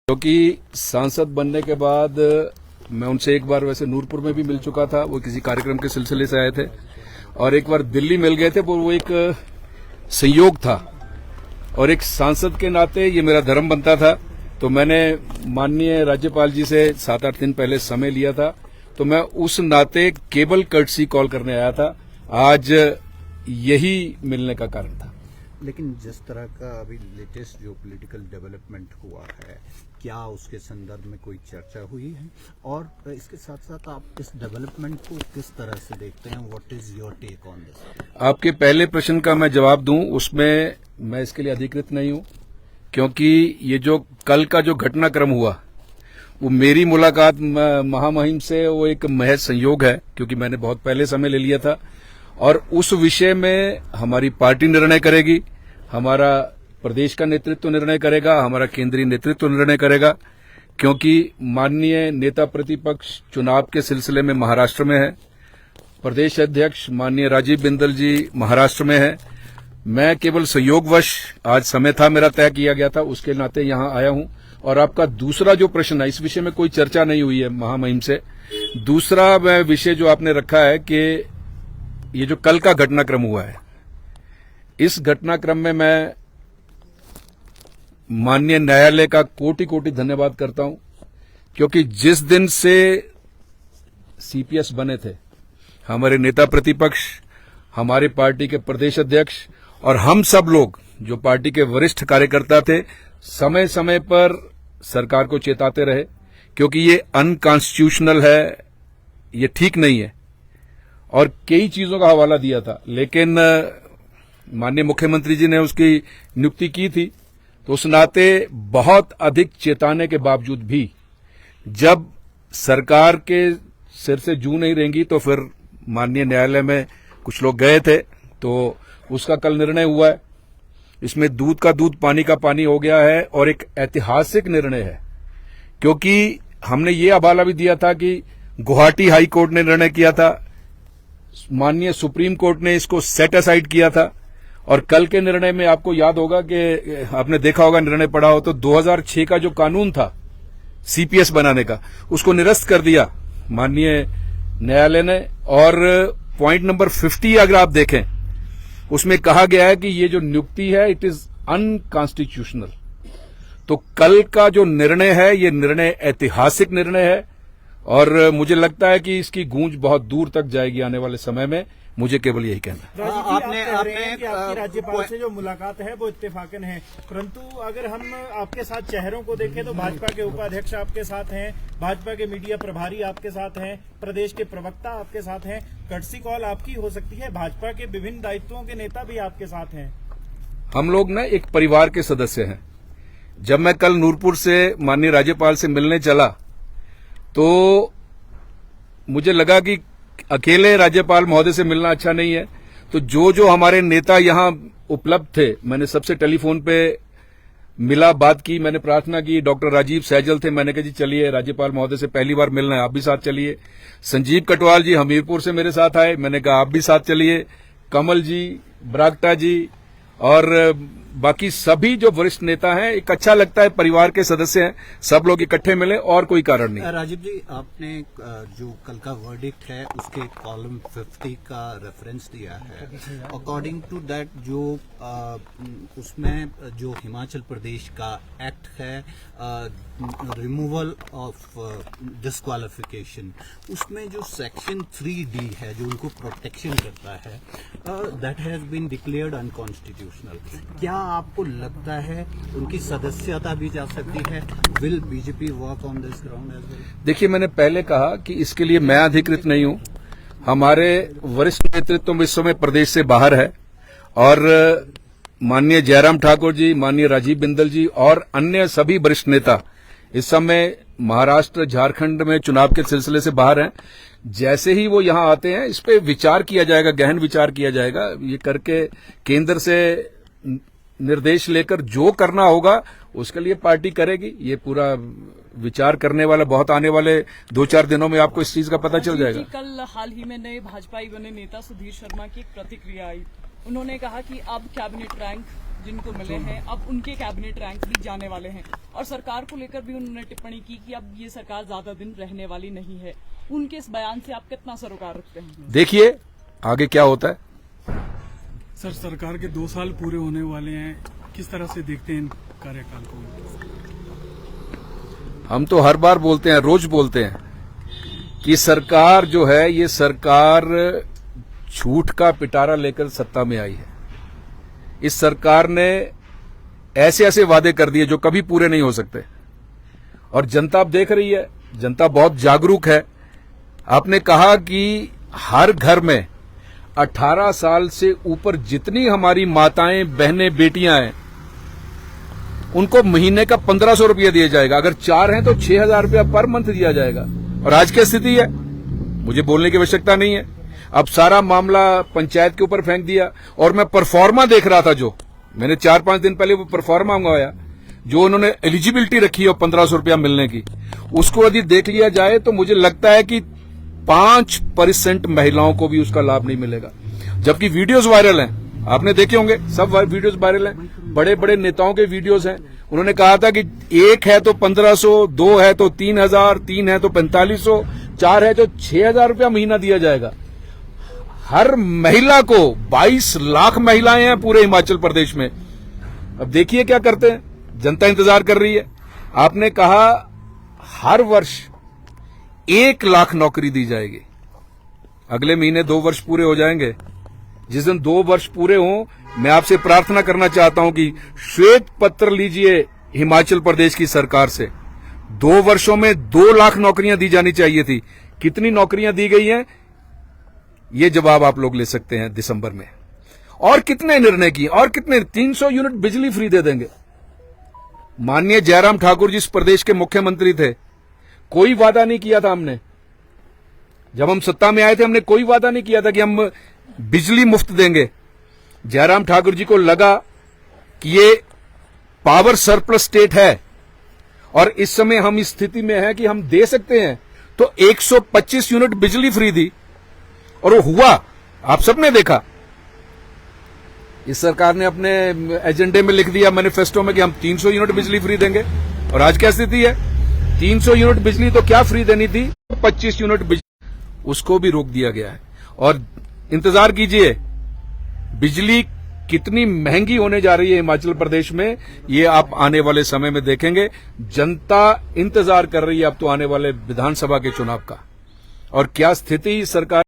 क्योंकि सांसद बनने के बाद मैं उनसे एक बार वैसे नूरपुर में भी मिल चुका था, वो किसी कार्यक्रम के सिलसिले से आए थे, और एक बार दिल्ली मिल गए थे। वो एक संयोग था और एक सांसद के नाते ये मेरा धर्म बनता था। तो मैंने माननीय राज्यपाल जी से 7-8 दिन पहले समय लिया था, तो मैं उस नाते केवल कर्टसी कॉल करने आया था। आज यही मिलने का कारण था। लेकिन जिस तरह का अभी लेटेस्ट जो पॉलिटिकल डेवलपमेंट हुआ है, क्या उसके संदर्भ में कोई चर्चा हुई है? और इसके साथ साथ आप इस डेवलपमेंट को किस तरह से देखते हैं? What is your take on this? आपके पहले प्रश्न का मैं जवाब दूं, उसमें मैं इसके लिए अधिकृत नहीं हूं, क्योंकि ये जो कल का जो घटनाक्रम हुआ, वो मेरी मुलाकात महामहिम से वो एक महज संयोग है, क्योंकि मैंने बहुत पहले समय ले लिया था। और उस विषय में हमारी पार्टी निर्णय करेगी, हमारा प्रदेश का नेतृत्व निर्णय करेगा, हमारा केंद्रीय नेतृत्व निर्णय करेगा, क्योंकि माननीय नेता प्रतिपक्ष चुनाव के सिलसिले में महाराष्ट्र में है, प्रदेश अध्यक्ष माननीय राजीव बिंदल जी महाराष्ट्र में है। मैं केवल संयोगवश, आज समय था मेरा तय किया गया था, उसके नाते यहां आया हूं। और आपका दूसरा जो प्रश्न है, इस विषय में कोई चर्चा नहीं हुई है महामहिम से। दूसरा विषय जो आपने रखा है कि ये जो कल का घटनाक्रम हुआ है, इस घटनाक्रम में मैं माननीय न्यायालय का कोटि कोटि धन्यवाद करता हूं, क्योंकि जिस दिन से सीपीएस बने थे, हमारे नेता प्रतिपक्ष, हमारे पार्टी के प्रदेश अध्यक्ष और हम सब लोग जो पार्टी के वरिष्ठ कार्यकर्ता थे, समय समय पर सरकार को चेताते रहे, क्योंकि ये अनकॉन्स्टिट्यूशनल है, ये ठीक नहीं है, और कई चीजों का हवाला दिया था। लेकिन माननीय मुख्यमंत्री जी ने उसकी नियुक्ति की थी, तो उस नाते बहुत अधिक चेताने के बावजूद भी जब सरकार के सिर से जू नहीं रहेंगी, तो फिर माननीय न्यायालय में कुछ लोग गए थे, तो उसका कल निर्णय हुआ है। इसमें दूध का दूध, पानी का पानी हो गया है, और एक ऐतिहासिक निर्णय है, क्योंकि हमने ये हवाला भी दिया था कि गुवाहाटी हाई कोर्ट ने निर्णय किया था, माननीय सुप्रीम कोर्ट ने इसको सेट असाइड किया था, और कल के निर्णय में आपको याद होगा कि आपने देखा होगा, निर्णय पढ़ा हो तो 2006 का जो कानून था सीपीएस बनाने का, उसको निरस्त कर दिया माननीय न्यायालय ने। और पॉइंट नंबर 50 अगर आप देखें, उसमें कहा गया है कि ये जो नियुक्ति है, इट इज अनकॉन्स्टिट्यूशनल। तो कल का जो निर्णय है, ये निर्णय ऐतिहासिक निर्णय है, और मुझे लगता है कि इसकी गूंज बहुत दूर तक जाएगी आने वाले समय में। मुझे केवल यही कहना है। आपने आपकी राज्यपाल से जो मुलाकात है वो इत्तेफाकन है, परंतु अगर हम आपके साथ चेहरों को देखें तो भाजपा के उपाध्यक्ष आपके साथ हैं, भाजपा के मीडिया प्रभारी आपके साथ हैं, प्रदेश के प्रवक्ता आपके साथ हैं, कर्टसी कॉल आपकी हो सकती है, भाजपा के विभिन्न दायित्वों के नेता भी आपके साथ हैं। हम लोग ना एक परिवार के सदस्य हैं। जब मैं कल नूरपुर से माननीय राज्यपाल से मिलने चला, तो मुझे लगा कि अकेले राज्यपाल महोदय से मिलना अच्छा नहीं है, तो जो हमारे नेता यहां उपलब्ध थे, मैंने सबसे टेलीफोन पे मिला, बात की, मैंने प्रार्थना की। डॉक्टर राजीव सैजल थे, मैंने कहा जी चलिए, राज्यपाल महोदय से पहली बार मिलना है, आप भी साथ चलिए। संजीव कटवाल जी हमीरपुर से मेरे साथ आए, मैंने कहा आप भी साथ चलिए। कमल जी, बरागटा जी और बाकी सभी जो वरिष्ठ नेता हैं, एक अच्छा लगता है, परिवार के सदस्य हैं, सब लोग इकट्ठे मिले, और कोई कारण नहीं। राजीव जी, आपने जो कल का वर्डिक्ट है उसके कॉलम 50 का रेफरेंस दिया है। अकॉर्डिंग टू दैट, जो उसमें जो हिमाचल प्रदेश का एक्ट है, रिमूवल ऑफ डिस्क्वालिफिकेशन, उसमें जो सेक्शन 3D है, जो उनको प्रोटेक्शन करता है, that has been declared unconstitutional. क्या आपको लगता है उनकी सदस्यता भी जा सकती है? Will BJP work on this ground as well? देखिए, मैंने पहले कहा कि इसके लिए मैं अधिकृत नहीं हूं, हमारे वरिष्ठ नेतृत्व इस समय प्रदेश से बाहर है, और माननीय जयराम ठाकुर जी, माननीय राजीव बिंदल जी और अन्य सभी वरिष्ठ नेता इस समय महाराष्ट्र, झारखंड में चुनाव के सिलसिले से बाहर हैं। जैसे ही वो यहां आते हैं, इस पे विचार किया जाएगा, गहन विचार किया जाएगा। ये करके केंद्र से निर्देश लेकर जो करना होगा उसके लिए पार्टी करेगी। ये पूरा विचार करने वाला बहुत आने वाले 2-4 दिनों में आपको इस चीज का पता चल जाएगा। कल हाल ही में नए भाजपाई बने नेता सुधीर शर्मा की एक प्रतिक्रिया आई। उन्होंने कहा कि अब कैबिनेट रैंक जिनको मिले हैं अब उनके कैबिनेट रैंक भी जाने वाले हैं और सरकार को लेकर भी उन्होंने टिप्पणी की कि अब ये सरकार ज्यादा दिन रहने वाली नहीं है। उनके इस बयान से आप कितना सरोकार रखते हैं? देखिए आगे क्या होता है। सर, सरकार के 2 साल पूरे होने वाले हैं, किस तरह से देखते हैं इन कार्यकाल को? हम तो हर बार बोलते हैं, रोज बोलते हैं कि सरकार जो है ये सरकार झूठ का पिटारा लेकर सत्ता में आई है। इस सरकार ने ऐसे ऐसे वादे कर दिए जो कभी पूरे नहीं हो सकते और जनता अब देख रही है, जनता बहुत जागरूक है। आपने कहा कि हर घर में 18 साल से ऊपर जितनी हमारी माताएं, बहनें, बेटियां हैं उनको महीने का 1500 रुपया दिया जाएगा। अगर 4 हैं तो 6000 रुपया पर मंथ दिया जाएगा। और आज क्या स्थिति है मुझे बोलने की आवश्यकता नहीं है। अब सारा मामला पंचायत के ऊपर फेंक दिया और मैं परफॉर्मा देख रहा था, जो मैंने 4-5 दिन पहले वो परफॉर्मा मंगवाया जो उन्होंने एलिजिबिलिटी रखी है 1500 रुपया मिलने की, उसको यदि देख लिया जाए तो मुझे लगता है कि 5% महिलाओं को भी उसका लाभ नहीं मिलेगा। जबकि वीडियोस वायरल हैं, आपने देखे होंगे, सब वीडियोस वायरल हैं, बड़े बड़े नेताओं के वीडियोस हैं। उन्होंने कहा था कि 1 है तो 1500, 2 है तो 3000, 3 है तो 4500, 4 है तो 6000 रुपया महीना दिया जाएगा हर महिला को। 22 लाख महिलाएं हैं पूरे हिमाचल प्रदेश में। अब देखिए क्या करते हैं, जनता इंतजार कर रही है। आपने कहा हर वर्ष 1 लाख नौकरी दी जाएगी। अगले महीने 2 वर्ष पूरे हो जाएंगे। जिस दिन 2 वर्ष पूरे हों, मैं आपसे प्रार्थना करना चाहता हूं कि श्वेत पत्र लीजिए हिमाचल प्रदेश की सरकार से। 2 वर्षों में 2 लाख नौकरियां दी जानी चाहिए थी। कितनी नौकरियां दी गई हैं ये जवाब आप लोग ले सकते हैं दिसंबर में। और कितने निर्णय किए, और कितने 300 यूनिट बिजली फ्री दे देंगे। माननीय जयराम ठाकुर जी इस प्रदेश के मुख्यमंत्री थे, कोई वादा नहीं किया था हमने। जब हम सत्ता में आए थे हमने कोई वादा नहीं किया था कि हम बिजली मुफ्त देंगे। जयराम ठाकुर जी को लगा कि ये पावर सरप्लस स्टेट है और इस समय हम इस स्थिति में हैं कि हम दे सकते हैं, तो 125 यूनिट बिजली फ्री दी और वो हुआ, आप सबने देखा। इस सरकार ने अपने एजेंडे में लिख दिया, मैनिफेस्टो में, कि हम 300 यूनिट बिजली फ्री देंगे। और आज क्या स्थिति है, 300 यूनिट बिजली तो क्या फ्री देनी थी, 25 यूनिट बिजली उसको भी रोक दिया गया है। और इंतजार कीजिए, बिजली कितनी महंगी होने जा रही है हिमाचल प्रदेश में, ये आप आने वाले समय में देखेंगे। जनता इंतजार कर रही है अब तो आने वाले विधानसभा के चुनाव का, और क्या स्थिति सरकार